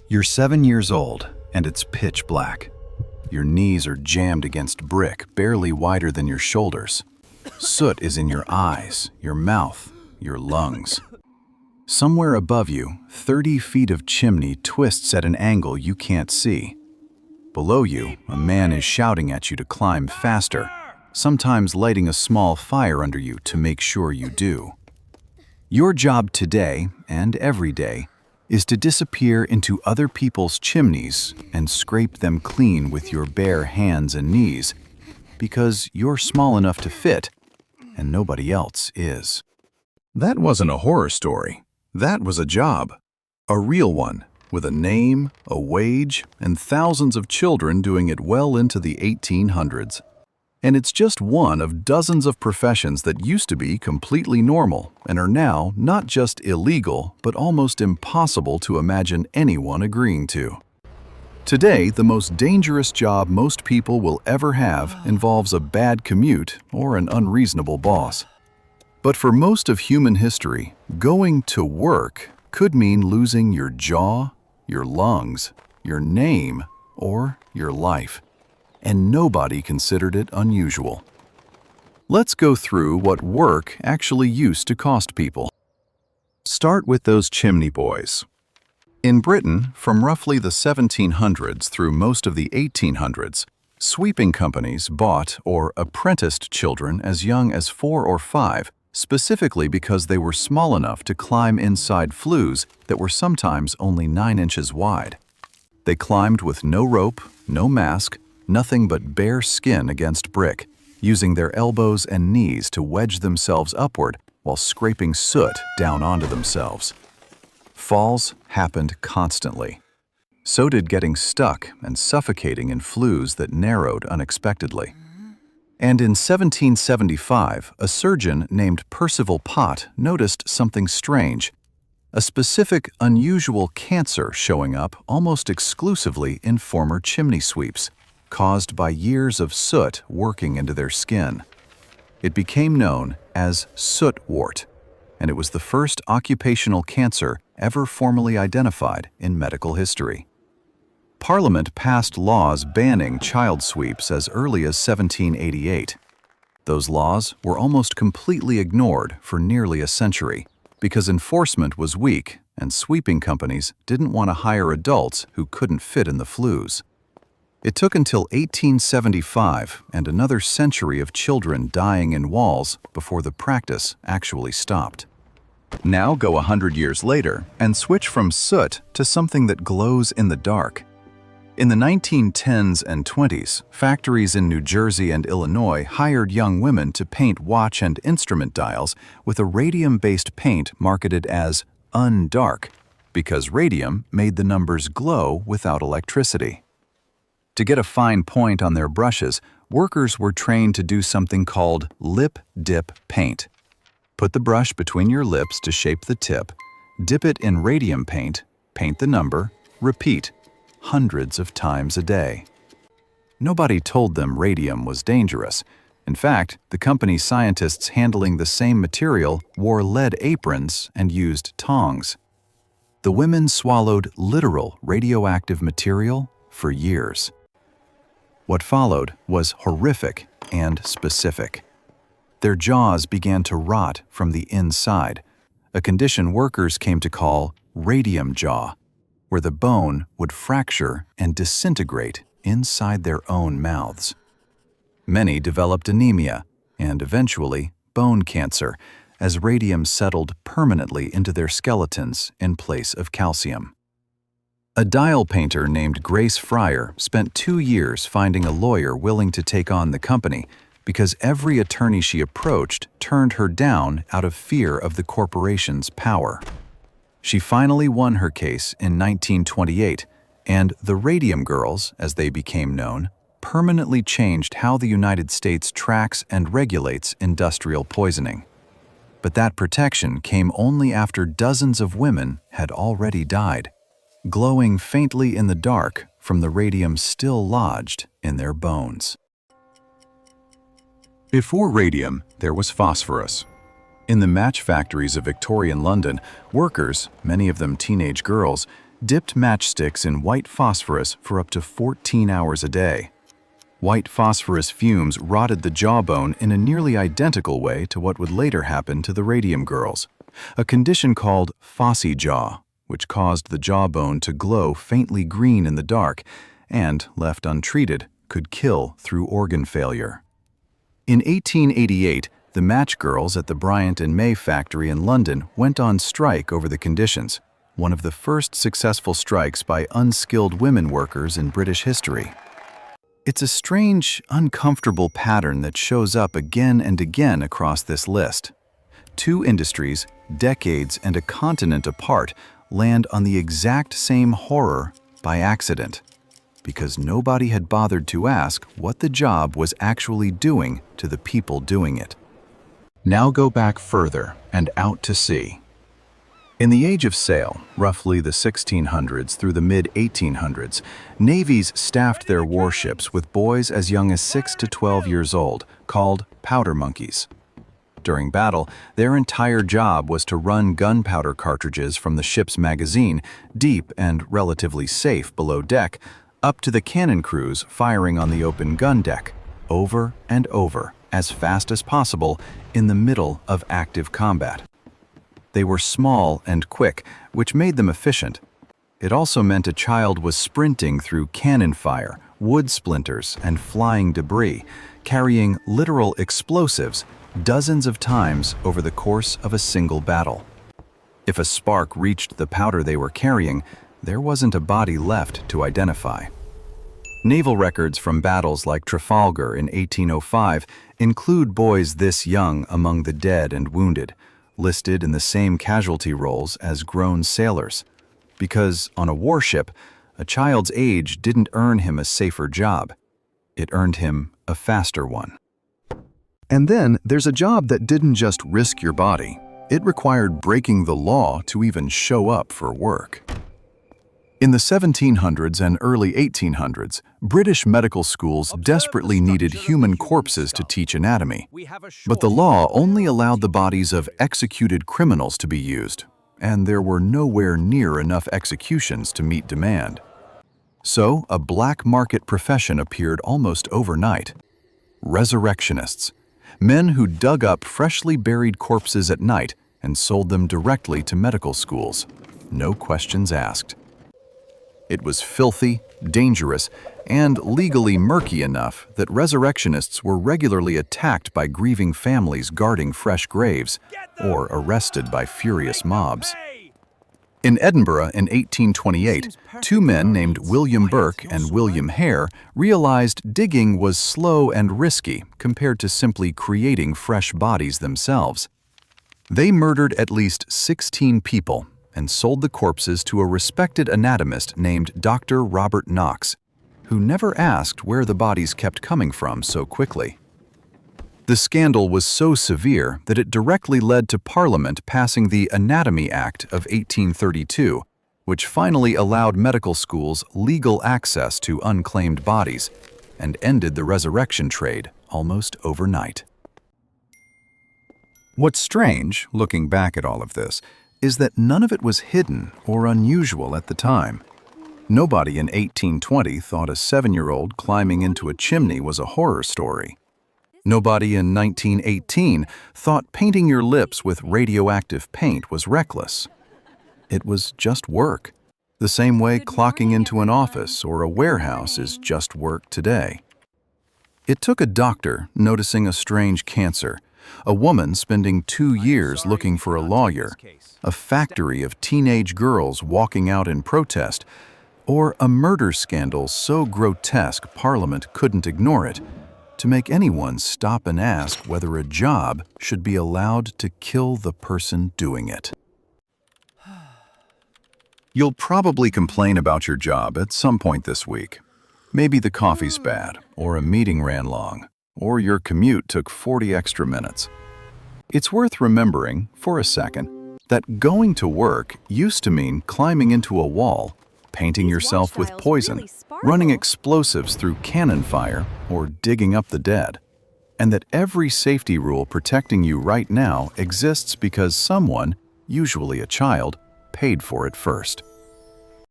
You're 7 years old, and it's pitch black. Your knees are jammed against brick, barely wider than your shoulders. Soot is in your eyes, your mouth, your lungs. Somewhere above you, 30 feet of chimney twists at an angle you can't see. Below you, a man is shouting at you to climb faster, sometimes lighting a small fire under you to make sure you do. Your job today, and every day, is to disappear into other people's chimneys and scrape them clean with your bare hands and knees, because you're small enough to fit, and nobody else is. That wasn't a horror story. That was a job. A real one, with a name, a wage, and thousands of children doing it well into the 1800s. And it's just one of dozens of professions that used to be completely normal and are now not just illegal, but almost impossible to imagine anyone agreeing to. Today, the most dangerous job most people will ever have involves a bad commute or an unreasonable boss. But for most of human history, going to work could mean losing your jaw, your lungs, your name, or your life. And nobody considered it unusual. Let's go through what work actually used to cost people. Start with those chimney boys. In Britain, from roughly the 1700s through most of the 1800s, sweeping companies bought or apprenticed children as young as 4 or 5, specifically because they were small enough to climb inside flues that were sometimes only 9 inches wide. They climbed with no rope, no mask, nothing but bare skin against brick, using their elbows and knees to wedge themselves upward while scraping soot down onto themselves. Falls happened constantly. So did getting stuck and suffocating in flues that narrowed unexpectedly. And in 1775, a surgeon named Percival Pott noticed something strange, a specific, unusual cancer showing up almost exclusively in former chimney sweeps, caused by years of soot working into their skin. It became known as soot wart, and it was the first occupational cancer ever formally identified in medical history. Parliament passed laws banning child sweeps as early as 1788. Those laws were almost completely ignored for nearly a century because enforcement was weak and sweeping companies didn't want to hire adults who couldn't fit in the flues. It took until 1875 and another century of children dying in walls before the practice actually stopped. Now go 100 years later and switch from soot to something that glows in the dark. In the 1910s and 20s, factories in New Jersey and Illinois hired young women to paint watch and instrument dials with a radium-based paint marketed as undark, because radium made the numbers glow without electricity. To get a fine point on their brushes, workers were trained to do something called lip dip paint. Put the brush between your lips to shape the tip, dip it in radium paint, paint the number, repeat, hundreds of times a day. Nobody told them radium was dangerous. In fact, the company scientists handling the same material wore lead aprons and used tongs. The women swallowed literal radioactive material for years. What followed was horrific and specific. Their jaws began to rot from the inside, a condition workers came to call radium jaw, where the bone would fracture and disintegrate inside their own mouths. Many developed anemia and eventually bone cancer as radium settled permanently into their skeletons in place of calcium. A dial painter named Grace Fryer spent 2 years finding a lawyer willing to take on the company because every attorney she approached turned her down out of fear of the corporation's power. She finally won her case in 1928, and the Radium Girls, as they became known, permanently changed how the United States tracks and regulates industrial poisoning. But that protection came only after dozens of women had already died, glowing faintly in the dark from the radium still lodged in their bones. Before radium, there was phosphorus. In the match factories of Victorian London, workers, many of them teenage girls, dipped matchsticks in white phosphorus for up to 14 hours a day. White phosphorus fumes rotted the jawbone in a nearly identical way to what would later happen to the Radium Girls, a condition called phossy jaw, which caused the jawbone to glow faintly green in the dark and, left untreated, could kill through organ failure. In 1888, the match girls at the Bryant and May factory in London went on strike over the conditions, one of the first successful strikes by unskilled women workers in British history. It's a strange, uncomfortable pattern that shows up again and again across this list. Two industries, decades and a continent apart, land on the exact same horror by accident, because nobody had bothered to ask what the job was actually doing to the people doing it. Now go back further and out to sea. In the Age of Sail, roughly the 1600s through the mid-1800s, navies staffed their warships with boys as young as 6 to 12 years old, called powder monkeys. During battle, their entire job was to run gunpowder cartridges from the ship's magazine, deep and relatively safe below deck, up to the cannon crews firing on the open gun deck, over and over, as fast as possible, in the middle of active combat. They were small and quick, which made them efficient. It also meant a child was sprinting through cannon fire, wood splinters, and flying debris, carrying literal explosives dozens of times over the course of a single battle. If a spark reached the powder they were carrying, there wasn't a body left to identify. Naval records from battles like Trafalgar in 1805 include boys this young among the dead and wounded, listed in the same casualty rolls as grown sailors, because on a warship, a child's age didn't earn him a safer job. It earned him a faster one. And then there's a job that didn't just risk your body. It required breaking the law to even show up for work. In the 1700s and early 1800s, British medical schools desperately needed human corpses to teach anatomy, but the law only allowed the bodies of executed criminals to be used, and there were nowhere near enough executions to meet demand. So, a black market profession appeared almost overnight: resurrectionists, men who dug up freshly buried corpses at night and sold them directly to medical schools, no questions asked. It was filthy, dangerous, and legally murky enough that resurrectionists were regularly attacked by grieving families guarding fresh graves, or arrested by furious mobs. In Edinburgh in 1828, two men named William Burke and William Hare realized digging was slow and risky compared to simply creating fresh bodies themselves. They murdered at least 16 people and sold the corpses to a respected anatomist named Dr. Robert Knox, who never asked where the bodies kept coming from so quickly. The scandal was so severe that it directly led to Parliament passing the Anatomy Act of 1832, which finally allowed medical schools legal access to unclaimed bodies and ended the resurrection trade almost overnight. What's strange, looking back at all of this, is that none of it was hidden or unusual at the time. Nobody in 1820 thought a 7-year-old climbing into a chimney was a horror story. Nobody in 1918 thought painting your lips with radioactive paint was reckless. It was just work, the same way clocking into an office or a warehouse is just work today. It took a doctor noticing a strange cancer, a woman spending 2 years looking for a lawyer, a factory of teenage girls walking out in protest, or a murder scandal so grotesque Parliament couldn't ignore it, to make anyone stop and ask whether a job should be allowed to kill the person doing it. You'll probably complain about your job at some point this week. Maybe the coffee's bad, or a meeting ran long, or your commute took 40 extra minutes. It's worth remembering, for a second, that going to work used to mean climbing into a wall, painting yourself with poison, running explosives through cannon fire, or digging up the dead. And that every safety rule protecting you right now exists because someone, usually a child, paid for it first.